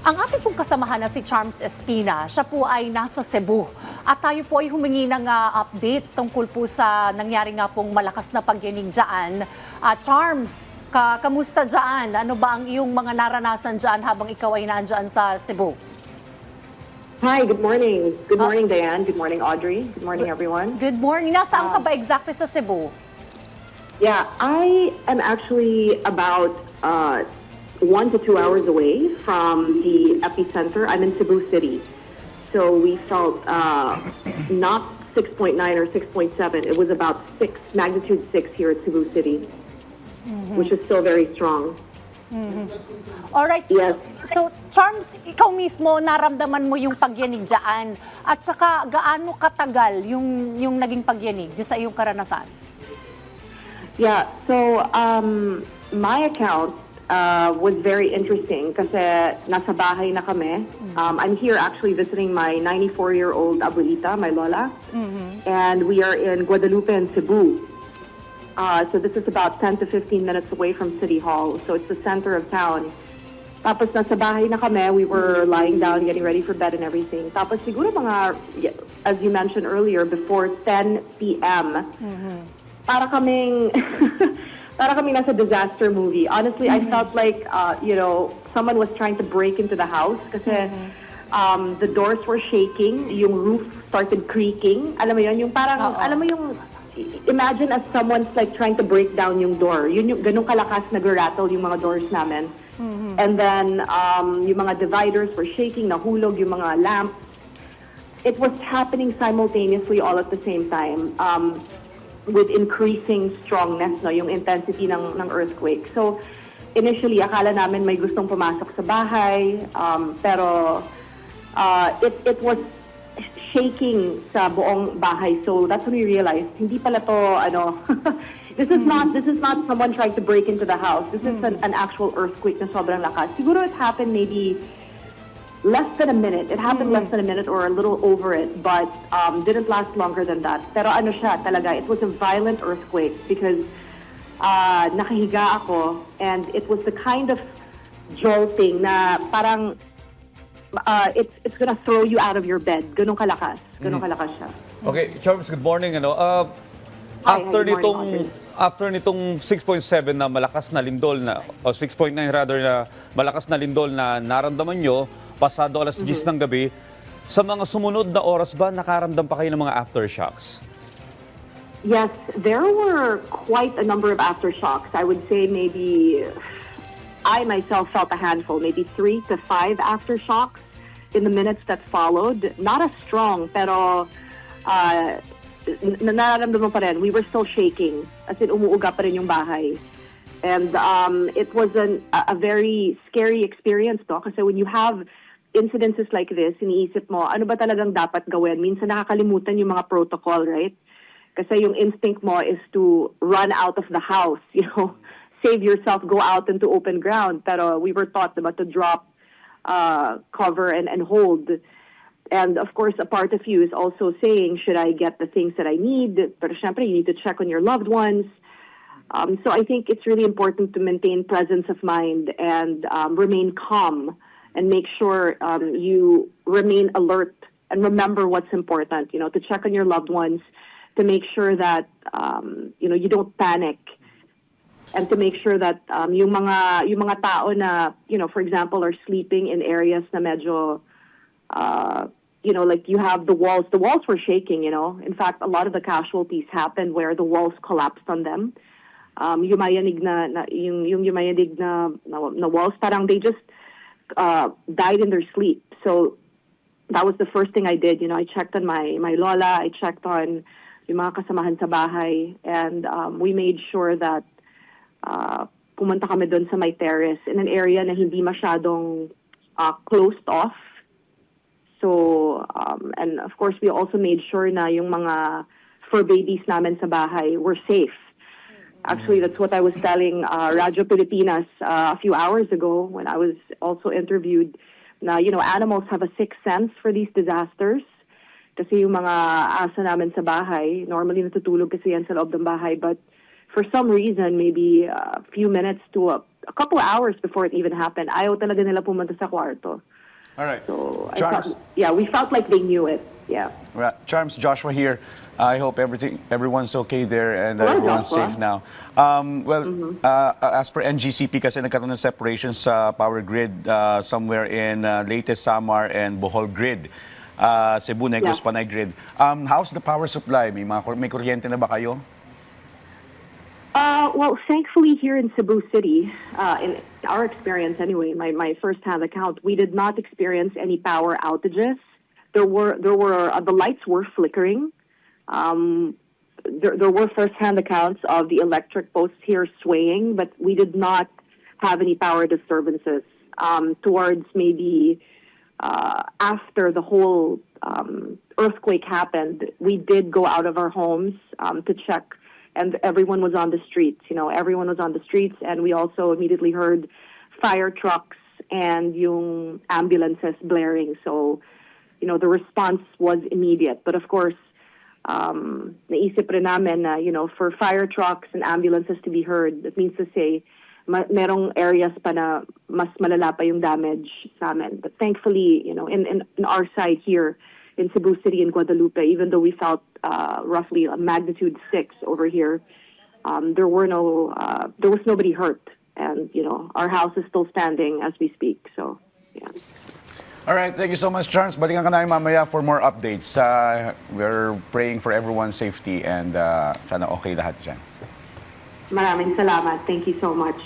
Ang ating pong kasamahan na si Charms Espina, siya po ay nasa Cebu. At tayo po ay humingi ng update tungkol po sa nangyari nga pong malakas na pagyanig dyan. Charms, kamusta dyan? Ano ba ang iyong mga naranasan dyan habang ikaw ay nandyan sa Cebu? Hi, good morning. Good morning, Diane. Good morning, Audrey. Good morning, everyone. Good morning. Nasaan ka ba exactly sa Cebu? Yeah, I am actually about 1 to 2 hours away from the epicenter. I'm in Cebu City. So we felt not 6.9 or 6.7. It was about magnitude 6 here at Cebu City, which is still very strong. Alright. Yes. So, Charms, ikaw mismo naramdaman mo yung pagyanig dyan. At saka, gaano katagal yung naging pagyanig sa iyong karanasan? Yeah, so my account was very interesting kasi nasa bahay na kami. I'm here actually visiting my 94-year-old abuelita, my lola. And we are in Guadalupe and Cebu. So this is about 10 to 15 minutes away from City Hall. So it's the center of town. Tapos nasa bahay na kami, we were lying down, getting ready for bed and everything. Tapos siguro mga, as you mentioned earlier, before 10 p.m., para kaming nasa disaster movie. Honestly, I felt like, someone was trying to break into the house kasi the doors were shaking, yung roof started creaking. Alam mo yun, yung parang, alam mo yung, imagine as someone's like trying to break down yung door. Yun yung ganung kalakas nag-rattle yung mga doors namin. And then, yung mga dividers were shaking, nahulog yung mga lamps. It was happening simultaneously all at the same time. With increasing strongness, no, yung intensity ng earthquake. So, initially, akala namin may gustong pumasok sa bahay, pero it was shaking sa buong bahay. So, that's when we realized, hindi pala to, this is not someone trying to break into the house. This is an actual earthquake na sobrang lakas. Siguro it happened maybe less than a minute. It happened less than a minute or a little over it, but didn't last longer than that. Pero ano siya talaga, it was a violent earthquake because nakahiga ako and it was the kind of jolting na parang it's gonna throw you out of your bed. Ganun kalakas. Ganun kalakas siya. Okay, Charles, good morning. Hi, good morning, After nitong 6.7 na malakas na lindol na, o 6.9 rather na malakas na lindol na naramdaman nyo, pasado alas 10 ng gabi, sa mga sumunod na oras ba nakaramdam pa kayo ng mga aftershocks? Yes, there were quite a number of aftershocks. I would say maybe I myself felt a handful, maybe 3 to 5 aftershocks in the minutes that followed. Not as strong, pero nararamdaman pa rin. We were still shaking, as in umuuga pa rin yung bahay. And it was a very scary experience, no? Kasi when you have incidences like this, iniisip mo, ano ba talagang dapat gawin? Minsan nakakalimutan yung mga protocol, right? Kasi yung instinct mo is to run out of the house, save yourself, go out into open ground. Pero we were taught about to drop, cover, and hold. And of course, a part of you is also saying, should I get the things that I need? Pero syempre, you need to check on your loved ones. So I think it's really important to maintain presence of mind and remain calm and make sure you remain alert and remember what's important, to check on your loved ones, to make sure that, you don't panic, and to make sure that yung mga tao na, for example, are sleeping in areas na medyo, like you have the walls were shaking, In fact, a lot of the casualties happened where the walls collapsed on them. Yumayanig na walls, parang they just died in their sleep. So that was the first thing I did. I checked on my lola, I checked on yung mga kasamahan sa bahay, and we made sure that pumunta kami doon sa may terrace in an area na hindi masyadong closed off. So, and of course, we also made sure na yung mga fur babies namin sa bahay were safe. Actually, that's what I was telling Radyo Pilipinas a few hours ago when I was also interviewed. Na, animals have a sixth sense for these disasters. Kasi yung mga asa namin sa bahay, normally natutulog kasi yan sa loob ng bahay. But for some reason, maybe a few minutes to a couple hours before it even happened. Ayaw talaga nila pumunta sa kwarto. All right. So, Charms, we felt like they knew it. Yeah. right. Charms, Joshua here. I hope everyone's okay there and Hello, everyone's Joshua. safe now. As per NGCP kasi nagkaroon ng separation sa power grid somewhere in Leyte, Samar and Bohol grid. Cebu, Negros, Yeah. Panay grid. How's the power supply? May kuryente na ba kayo? Well, thankfully here in Cebu City, in our experience anyway, my first-hand account, we did not experience any power outages. There were the lights were flickering. There were first-hand accounts of the electric posts here swaying, but we did not have any power disturbances. Towards maybe after the whole earthquake happened, we did go out of our homes to check. And everyone was on the streets, everyone was on the streets. And we also immediately heard fire trucks and yung ambulances blaring. So, the response was immediate. But of course, naisip rin namin na, for fire trucks and ambulances to be heard, that means to say, merong areas pa na mas malala pa yung damage sa amin. But thankfully, in our side here, in Cebu City and Guadalupe, even though we felt roughly a magnitude 6 over here, there was nobody hurt, and our house is still standing as we speak. So, yeah. All right, thank you so much, Charles. Balikan ka namin mamaya for more updates. We're praying for everyone's safety and sana okay lahat dyan. Maraming salamat. Thank you so much.